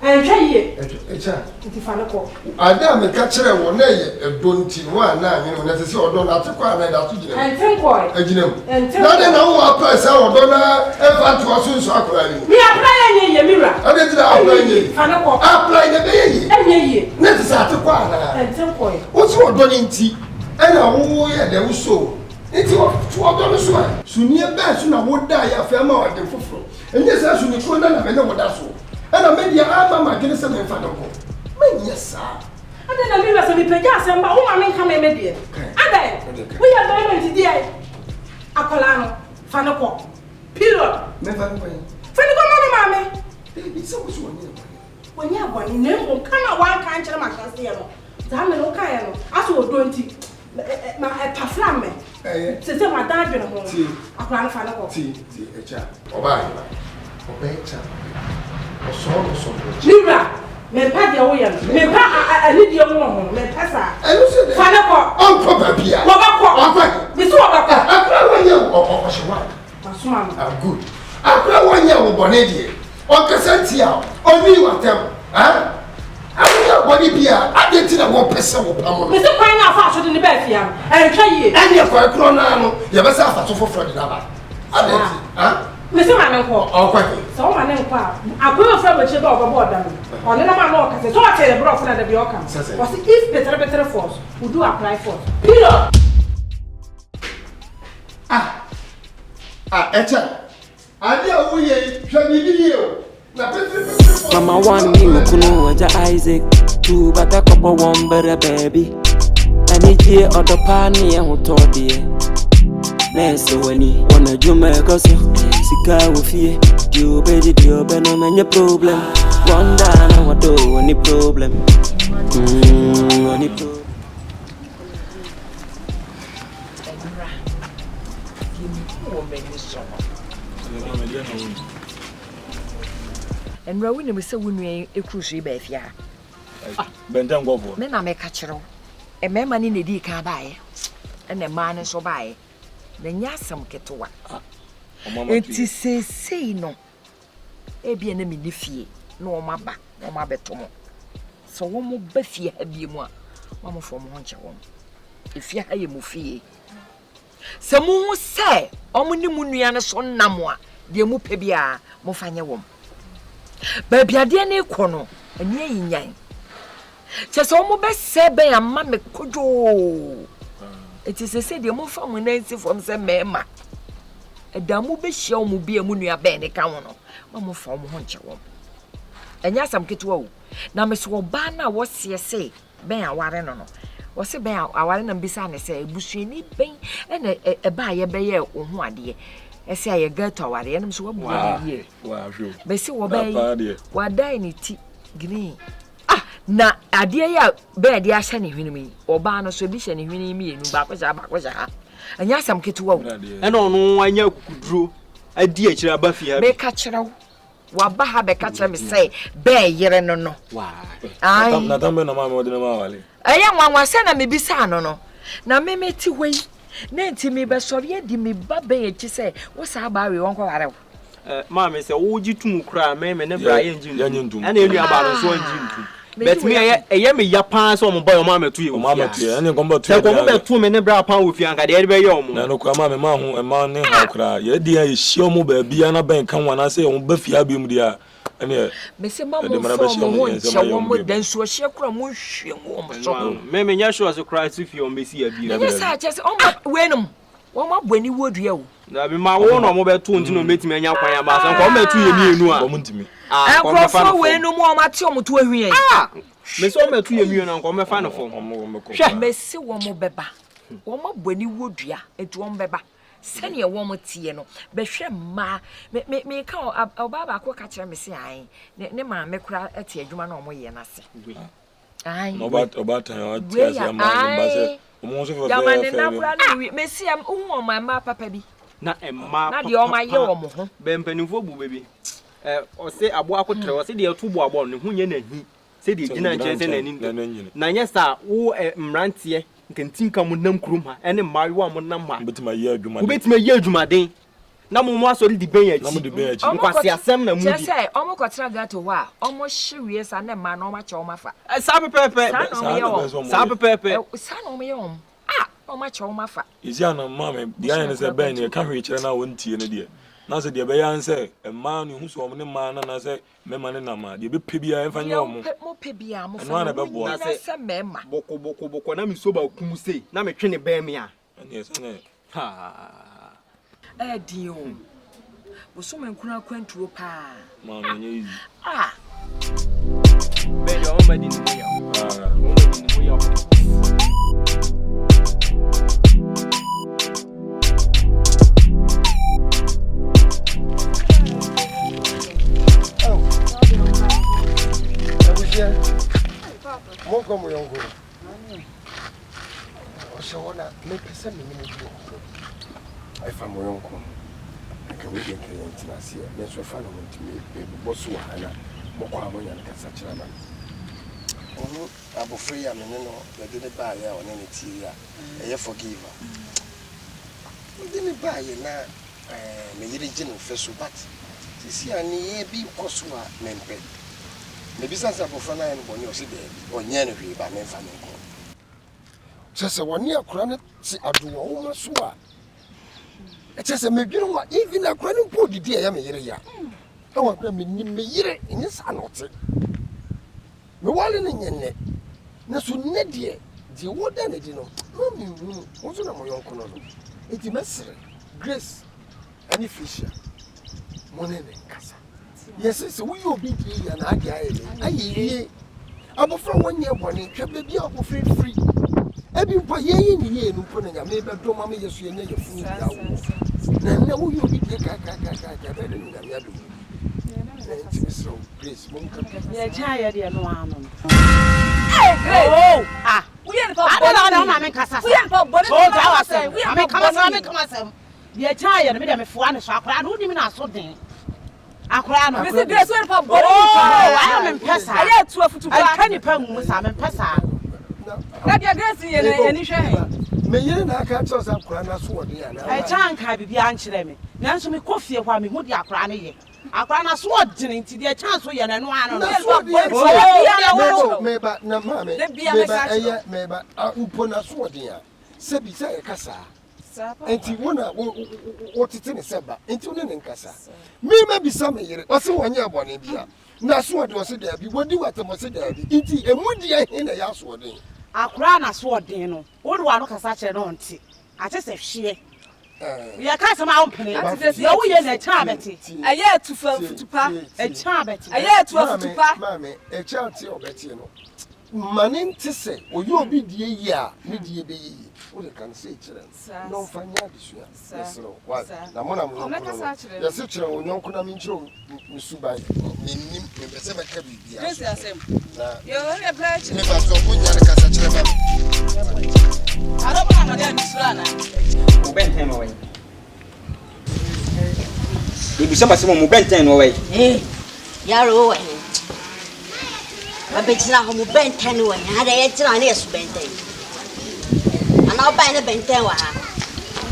And try it. It's a Fanaco. I damn a catcher one day, a bunty one, you know, necessary or don't have to cry and out to you. And think boy, and you know, and now they know what price our donor and fat to us soon so crying. We are playing a mirror. I didn't apply Fanaco. Apply the baby. And ye, necessary to cry. And think boy. What's your donning tea? And I will hear them so. It's what done so. Soon near best, soon I would die a fair more than for. And yes, I should be called and I know what that's all. And I made the album against some infantile. Yes, sir. And then I mean, as we pay gas and oh, I mean, come in, dear. And then we are going to dear Apolano, Fanaco, Pillar, never way. Fanaco, mamma, it's so much one. When you have one, no, come out one kind of my castle. Damn, no kind of as we're going to my paflamme. Say, my dad, you know, I plan Fanaco. Tea, a child. Obey, Mira, me pa dia wo yam. Me pa ani dia wo ho. Me pa sa. Fana ko. Uncle Babia. Wo ba ko. Me so wo ba ko. Akra wanya o shewa. Masuma no. I'm good. Akra wanya wo bone die. O kasantia. Oni watem. Ha? Awunya body bia. Adeti na wo pese wo pamo. Me so kwan na afa so de ne ba fia. Entwa yie. Ani e kwa kro na no. Ye be sa afa so foforo de daba. Adeti. Ha? Mese ma men ko. O kwa. So ma nen ko a. Akoyo fra bo chebe obobo odam. One na ma no okase. So what tell the bro for na be okam. Was if better force, we do apply force. Peter. Echa. Ade owo ye, hwa bibi o. Na Mama one me kunu waja Isaac. Two bata kopo one better baby. Ani je otopani ya hutodie. Nese wani wana jume koso sika wofie you beji dio beno menye problem wanda na wado any problem any problem and we ne se wunu ekusu be afia benden gobo me na me ka kiro e me ma ni ne di ka baaye e ne ma ne so baaye na nyasam ketewa enti sei no e bia na me ne fie na o maba na o mabeto mo so wo mo ba fie ha bia mu a wo mo fo mo nche wo e fie ha ye mo fie se mo hu se o mo ni mu nua ne so nam a de mu pe bia mo fanye wo ba bia de ne ko no ani yinyan che so mo be se ben amma me kojo it is a said, you move from Nancy from some mema. A damu be show mu be a munia bene canono. Mamma from Honcho. And yes, I'm get woe. Now, Miss Wobana was say, Ben a warren. Was a bear, a warren and beside say, Bushini, Ben, and a buyer bear or one dear. I say a girl to our enemies were born here. Wow, Bessie Wobay, what dine tea green. Na adia ya be dia hye ne hwene mi oba no so bi hye ne hwene mi enu ba kwa ha anya sam ketewa wo ena ono anya kuduro adi akira ba fi ha be ka kira wa ba ha be ka kira mi say be yere no wa ai na tambe na mama odina ma wale aya nwanwa se na me bisa no na me meti hoi na ntimi be sori di mi ba be echi say wo sa ba we won kwa ware mama say wo jitum kura me ne bra ye njintu ana enu aba no so njintu Bet me a me ya pan so mo boy o ma metu ye. O ma metu ye. Ani komba tu. Se ko mo betu me ne bra pan wo fi anka de be ye o mo. Na no kwa ma me ma ho e ma ne ha kra. Ye di ya hie mo ba bia na ben kan wana se o ba fi abi mu dia. Ani me se ma mo fo mo nche wo mo dan so hie kra mo hwie mo so. Me nya sure so cry si fi o me si abi. Me sa che se o ma wenum. Wo ma boni wodua o. Na be ma wo no mo betu ntino metimi anya kwan ya ba so ko metu ye mienu a. Ko ntimi. Ko fa wenum o ma te o mo to ahwie. Me so metu ye mienu na ko me fa no fo. Hwe me se wo mo beba. Wo ma boni wodua etu wo beba. Sene wo mo tie no be hwe ma me ka oba ba ko ka kire me se an ne ma me kura ate adwuma na mo ye na se ai no Obaatan ya ate ya ma ba se mo so ya ma ne na kura na me se am hu ma ma papa bi na emma na de o ma ye wo mo ho be mpanimfo bu bebi o se abo akotre o se de atubo abo ne hu nye na hi se de gina nche se na ni na nya sa wo mrantie nkentinka mu nam kurum ha ene mayo am nam ha betima ye adwuma betima ye adwuma den na mo asori di ben yachi na mo di ben yachi nkwase asem na mu di say omo kotra gato ho a omo hyewie sa na ma na omo cha omo fa sa pepepe sa pepepe sa na omo ye omo omo cha omo fa isi ana mama di anya ne se ben ne ka hwe kire na wontie ne de na se de be yan se emma no hu so omo ne ma na se mema ne na ma de be pebia emfa nye omo mo pebia mo fa na be bo na se mema boko na mi so ba kum sei na me twe ne ben me a ene se ne ha dio bo so men kuna kwantuo pa ma me nye be yo o ma di ni ya o ma di ni ya Mon como yongo. O shona me pesa me ni mo. Ai fa mo yongo. Ka we de ke yantina se. Me so fa no mo timi e bo so ana. Mo kwa mo nya ka sa kira ma. Onu abofre ya me no de de ba ya o ne ne ti ya. E ye forgiver. De me ba ye na me yiri jinu fe so bat. Sisi ani e bi koso a me mpe. Me bisansa bofana en boni o se de onye no hwe ba me fa me ko sese woni akura ne ti adowo wo ma so a e sese me dwenu wa even akura ne po didi ya me yire ya e wa kura me ni me yire ni sa no te me wale ne nyenne na so ne de wo da ne di no no mi wu wo so na mo yonko no e ti mesre grace ani fisher mo ne ne kasa yes so we obedi ya na ade aye abofra wonye bone twa bebi abofra free ebi mpa ye ni ye nu po na nya me be do ma me yesu ye nya ye fu ya wo na we obedi ka be de nya me adu so please mo ka ye cha ye de no anu oh we ye pa bone na me kasa we ye pa bone ja wase we me kama ye cha ye me de me fo ane so akora no ni me na so den akora no me se grace we pa bone I am pesa aye tu afutu pa I can pa mu sa me pesa na dia grace ye na ni hwe me yire na aka cho sa akora na so wode ya na ai chan ka bibia ankyere me nanso me kofie hwa me hu di akora ne ye akora na so wode nti dia chan so ye na no ano me ba na ma me ba me ba mpo na so wode ya se bi se e kasa enti wona wotete ne seba enti wona ne nkasa me ma bisa me yire o se wonye abone bia na so wode o se da bi wodi watamo se da bi enti emudi ahin na ya so wode akora na so wode no wode wa no kasa kire no nti ate se hwe ya kasa ma ompene ya wo ye na cha beti aye tufa futupa e cha beti aye tufa futupa mame e cha ti obeti no mane nti se oyi obi die yi a ne die be yi o de kan se kire no fanya bisua yesro wa na mo na mo yesi kire onyon kuna mi nkire mi subai ni nim me bese be ka bibia yes asem na yo ne play ne ba so ko nya ne kasa kire ba aro ba ma de misura na mo benten no we ibi sama se mo benten no we yaro we abetira ho mo benten we ha de yetira na yesu benten ana ba ne benten wa ha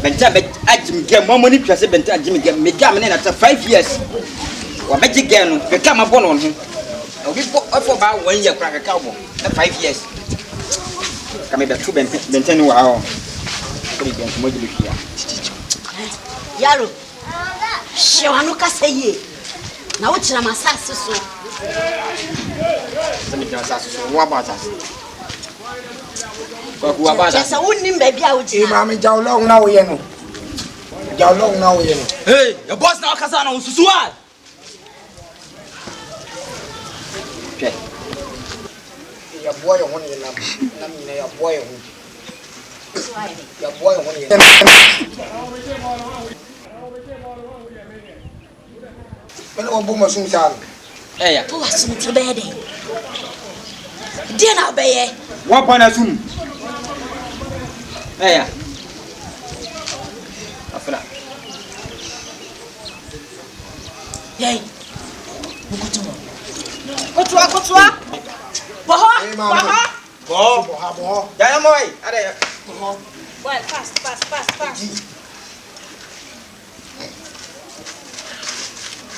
benten be ajim ge mo ni twase benten ajim ge me ga me na ta 5 years wa be ji ge no be ka ma bo no ho obi bo What for about 1 year crack a cowboy? 5 years. Come back to Benton. Wow. Yaro. Shewanuka say ye. Now what's your massage so? What about us? Just a wooden baby out here. Mammy, how long now, you know? How long now, you know? Hey, your boss now, Casano, Susua. Okay. Your boy, one in your boy. Your boy, one in your boy. Hey, who was some to bed? Dinner, baby. What point of soon? Hey, after yay. Go to Boho. Dynamite. Well, fast.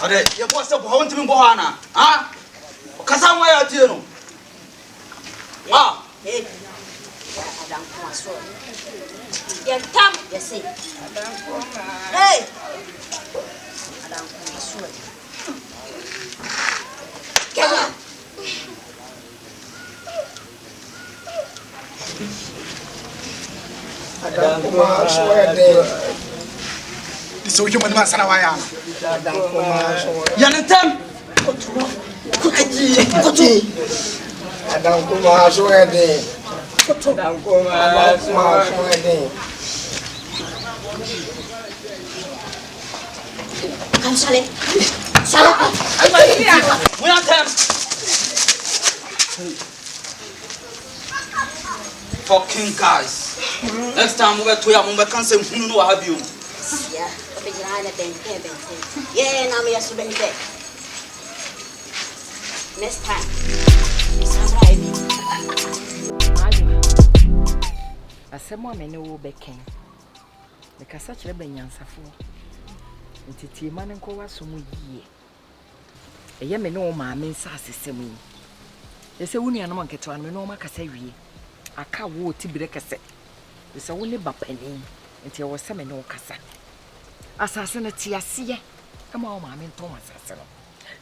Ade, your boss up home to me, Bohana. Ah, Casamo, I tell you. Ah, hey, Adam, come on, so. Yeah, come, you see. Hey, Adam, come on, so. Get up. Adam, come on, so. So you man Sanawaya. Yanatam. Adam Kuma so ede. Adam Kuma so ede. Come Sale. Sale. We are them. Fucking guys. Next time we go to your mom, we can't say who know have you. Yeah, yeah, now me as bente. Next time. Asemo amene wo beken. Me kasa kire banyansafo. Ntiti ma ne nko waso mu yie. Eye me ne o ma me nsa asesem yi. Ese wunu anoma nketo an me no ma kasa wie. Aka wo tibire kese. Ese wo ne bapani. Nti wo se me ne o kasa. Asase na tiase ama o ma me nton asase no.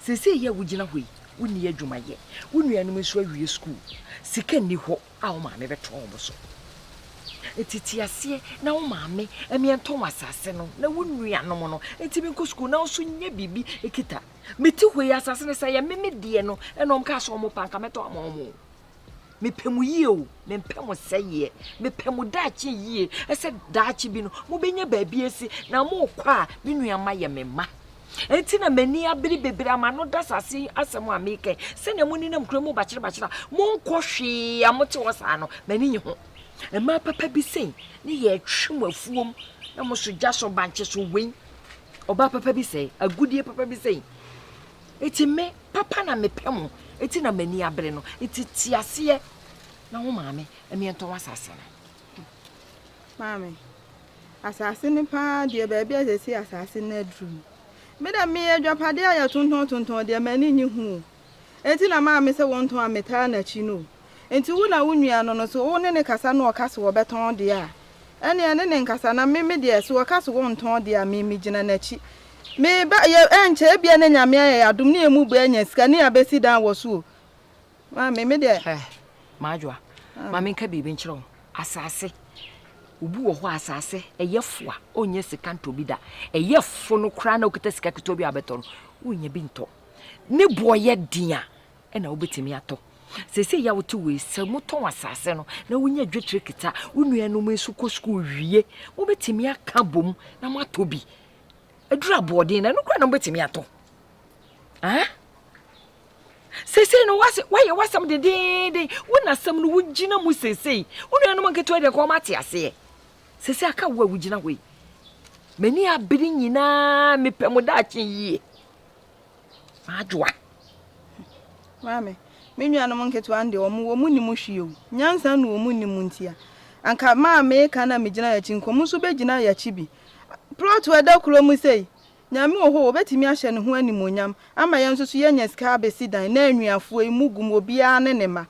Sese ye wugina hoi. Wuni adwumaye. Wunu anum so awie school. Sika ni ho a o ma me beto wo so. Etitiase na wo maame emienton asase no na wonua no no etibi nko school na so nya bibi ekita meti hwe asase ne say meme de no enom ka so mo panka meto amomo mepemu yie o mempemu seye mepemu daachi yie ese daachi bi no mo benya baabi esi na mo kwa bi nua ma ye mema enti na mani abiri bebere ama no dasase asemo ameke se na muni na mkro mo bachira mo nko hwe amote wosa no mani nyi ho Emma papa bi sei ni ye twem afuom na mo so gya so banche so wen oba papa bi sei agudie papa bi sei eti me papa na mepem eti na mani abre no eti tiase na wo maame emiento wasase na maame asase ni pa de baabi asese asase na drum me da me adwapade aya tonton de mani nyi hu eti na maame se wonton ameta na chi no enti wo na wonua no so wo ne kasa no okase wo beton de a ene ne nkasa na me de so okase wo nton de a me gina na chi me ba ye enche bia na nyame ya adum ne emu ba anya sika ne abesi dan wo so ma me de maajwa ma me nka bibi nkyerɛ asase ubu wo ho asase eyefo a onye sika ntobi da eyefo no kra na okita sika kitobi abeton wonya bi nto ne boye dia ena obetimi ato sese ya wotu we samuton asase no na wonya dwetire kita wonua no mu esu ko school wie wo betimi aka bom na matobi adura boarding na no kra na betimi ato ah sese no why wasam de wona sam no wugina mu sese wonua no manketo de ko mate ase sese aka wo wugina we mani abiri nyina mepem daachi yie ajwa mame menua no monketo ande wo ni mu hwie o nyansa no wo ni mu ntia anka ma me ka na me gina ya chi nkomu so be gina ya chi bi plot we da kuro mu sei nyame oho obetimi ahye ne ho animonyam ama yɛn nso so yɛnya sika abesi dan na anuafo imugum obia ne ne ma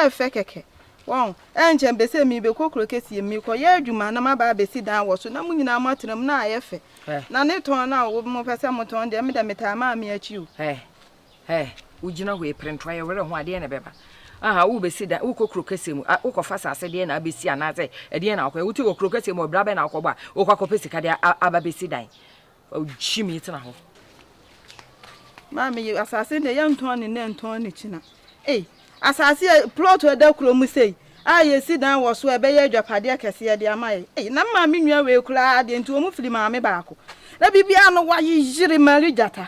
efe keke won enche mbese mi be kokro kesi mi ko ye adwuma na maba abesi dan wo so na munyina matram na ayefe na ne ton na wo mo pese mo ton de me da meta ma mi achi o ugina ho eprentwa ye were ho ade ne beba wo besi dan wo kokro kesi mu wo ko fa sase de na abesi anaze ede na akwa wo ti kokro kesi mu obra be na akwa ba wo kwa ko pesi ka de aba besi dan o jimi tena ho mami asase de ye nton ne nton ne china asase plot da kuro mu sei yesi dan wo so ebe ye adwapade akese de amaye na mami nwa we kura de nti o mu fili mami baako na bibia no wa yiri mari jata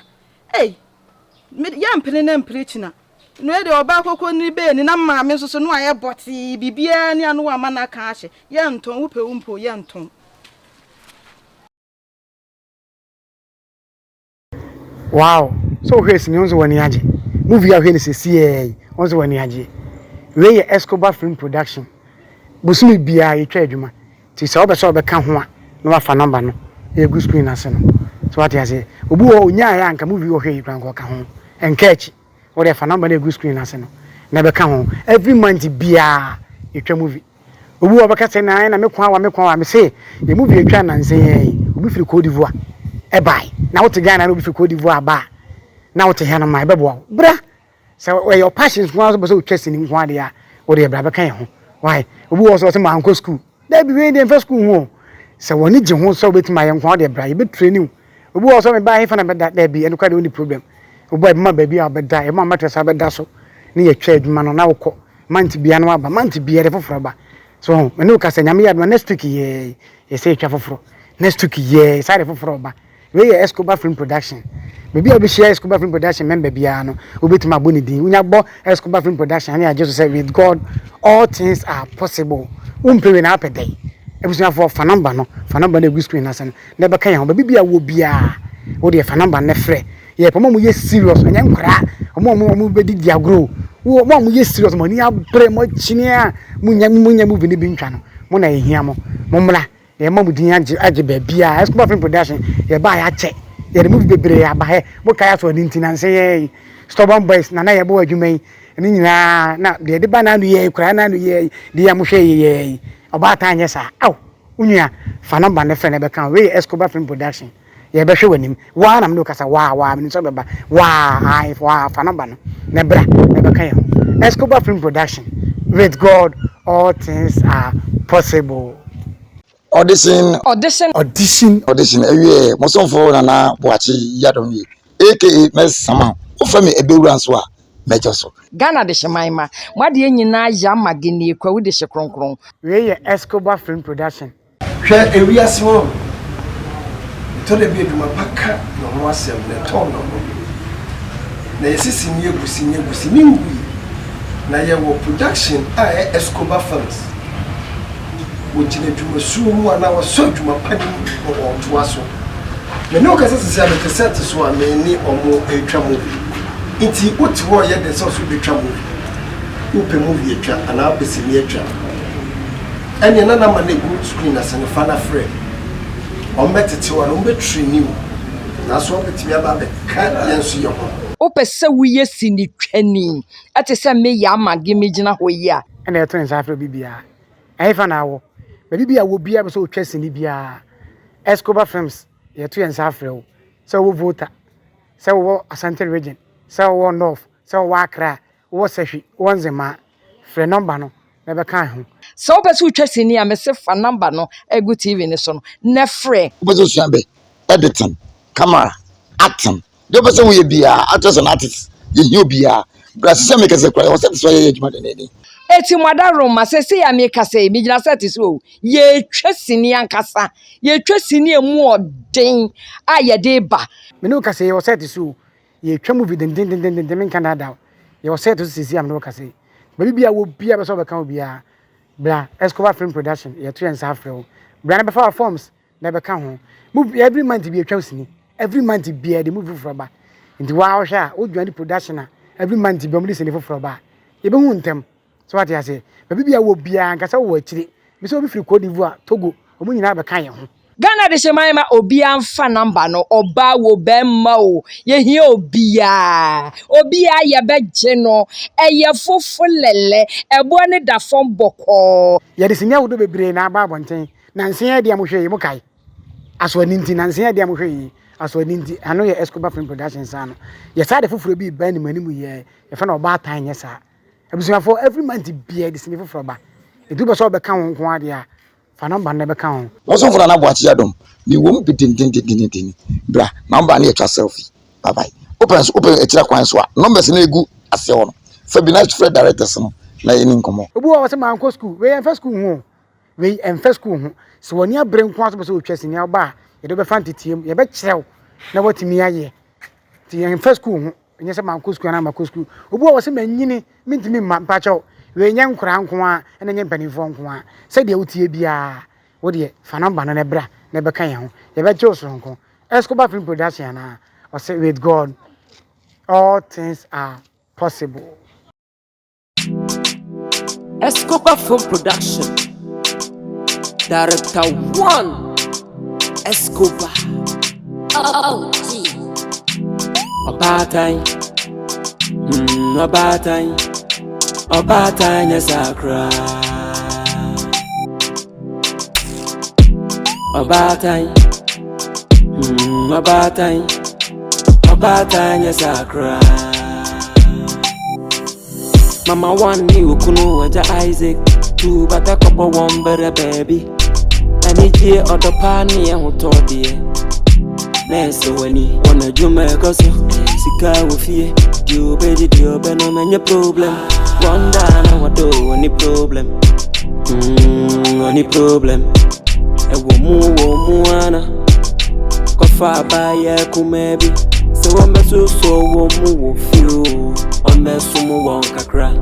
ya mpene na mprechina no e de oba kokko ni be ni na mami so no aye boti bibia ni anu wa mana ka ahye ye nton wo pe wo mpo ye nton. Wow, so here's ni onzo wani aje movie a hwe ni sesi onzo wani aje we ye Escobar Film Production busumi bia ye twa adwuma ti se obeso obeka ho a no afa number no e go screen ase no so what you say obu wo onya ya anka movie wo hwe yi kran ko ka ho enka echi wo de fa number na e go screen ase no na beka ho every month bia ye twa movie obu wo beka se na me kwa wa me say ye movie ye twa nanse obi firi Cote d'Ivoire e bai na wo te Ghana na obi firi Cote d'Ivoire ba na wo te hia no mai bebo bra so where your passions one so chasing in one dia or the brother kan ho why obi wo so ma anko school there be we dey first school ho so woni je ho so beti ma yen ho de bra ye be training obi wo so me ba he fa na be da be enu kwa de only problem obi ba ma ba bi abeda e ma matresa abeda so ne ye twa adwuma no na wo ko manti bia no aba manti bia de foforo ba so me no ka se nyame ya no next week ye say twa foforo next week ye say de foforo ba we ye Escobar Film Production maybe I be share Escobar Film Production member bia no obetima boni din unya bo Escobar Film Production and I just say with God all things are possible umpewe na apedai ebusia for fa number no na go screen na sen na be kan ya ba bibia wo bia wo de fa number na frɛ ye pomo mu ye serious anya nkra omo be di diagro wo mo ye serious mo ni abre mo chinia munya movie ni bi ntwa no mo na ehia mo mla ye mamu din age ba bia Escobar Film Production ye ba ya che ye the movie bebre aba he mo kaya so ni ntina nse ye stubborn boys na ye bo adwuma yi ni nyina na de ba na no ye kura na no ye de ya mo hwe ye Obaatan Nye Saa aw unya fa number ne fe ne be kan we Escobar Film Production ye be hwe wanim wa na me no kasa wa me so be ba wa fa number no ne bra ne be kan ye Escobar Film Production with God all things are possible. Audition. Ewie mosonfo nana boachi yadom yi aka mes sama ofa me ebewura nso a mejo so Ghana de shemaima mwade nyina ya magini kwa wude she kronkron we ye Escobar Film Production hwe ewiase ho to de bi eduma paka no ho asem na ton no na yesisi ni egusi ni ngui na ye wo production a Escobar Films wojine dwuma sumu ana waso dwuma pani o to aso me no kasa sisi ame cassette so a me ni omo etwa movie nti oti wo ye de so betwa movie upe movie etwa ana besi ni etwa ene na ma na good screen as an fan afre o metete wa no betri ni na so betimi aba be ka yenso ye ho opese wuye sini twani ate se me ya mage me gina ho yi a ene eto nsa afre bibia ai fa na wo bibia wo bia be so twa sini bia Escobar Films ye to nsa afre wo so wo voter so wo Asante region so wo north so wo Accra wo Sahwi wo Nzema frɛ number no na be kan ho so opese utwa sini a me se fa number no egu TV ne so no na frɛ obeso suabe editing camera acting do person we bia actors and artists ye hio bia brasise make se kwa o satisfy ye adwuma de neni eti mwada Roma se ya me kasa mi gina set so ye twa sini ankasa ye twa sini emu odin a ye de ba me no kasa ye o set so ye twa movie den men Canada ye o set so sisi am no kasa be bia wo bia be so be kan bia bra Escobar Film Production ye to nsa afre wo bra na be for forms na be kan ho movie every month be twa sini every month bia the movie for ba nti wa ho hwa o dwan production every month be mo de sini for ba ye be hu ntem so what you say bia wo bia nkasa wo akire bi so bi firi Cote d'Ivoire Togo omu nyina be kan ye ho Ghana de shemaima obi amfa number no oba wo bemma o ye hia obia ye beje no eye fofulele ebo ne da fom boko ye de sinya wodo bebre na aba abonten na nsen de amohwe yi mukai aso aninti na nsen de amohwe yi aso aninti ano ye Escobar Film Production sano ye sa de foforo bi ba ni manimu ye fa na Obaatan Nye Saa ebusua for every month bia de sinya foforo ba edu be so be ka won ko ade a fa number na be ka won Waso fura na boachi adom. Ni wom bitin. Bra, number na etwa selfie. Bye bye. Open etira kwan so a numbers na egu ase ho no. Fa bi na free directors no na yeni nkomo. obu wa se man ko school we en fa school ho we en fa school ho so woni abre nko aso be so otwa sinya ba ye do be fa ntitiem ye be kirew na watimi aye ti en fa school ho enye se man ko school na man ko school obu wa se manyini mintimi mpa chaw we nya nkura nko a na nya mpanifo nko a se de wutie bia wo de fa number no na bra na be kan ye ho ye be kirew so nko Escobar Film Production na or say with God all things are possible. Escobar Film Production. Director 1 Escobar. Obaatan. Obaatan Nye Saa cry. Obaatan Nye Saa cry. Mama one ni ukunu waja Isaac. Two bata couple one better baby. Any year or the pani and who told you. Next when you wanna do my cousin. Sika wufie. You baby dio beno menye problem. Wonder na what do any problem. Any problem. Ewo mu ana. Kofa ba ye kumebi. So I'm so wo mu wo feel. On the sumo won kakra.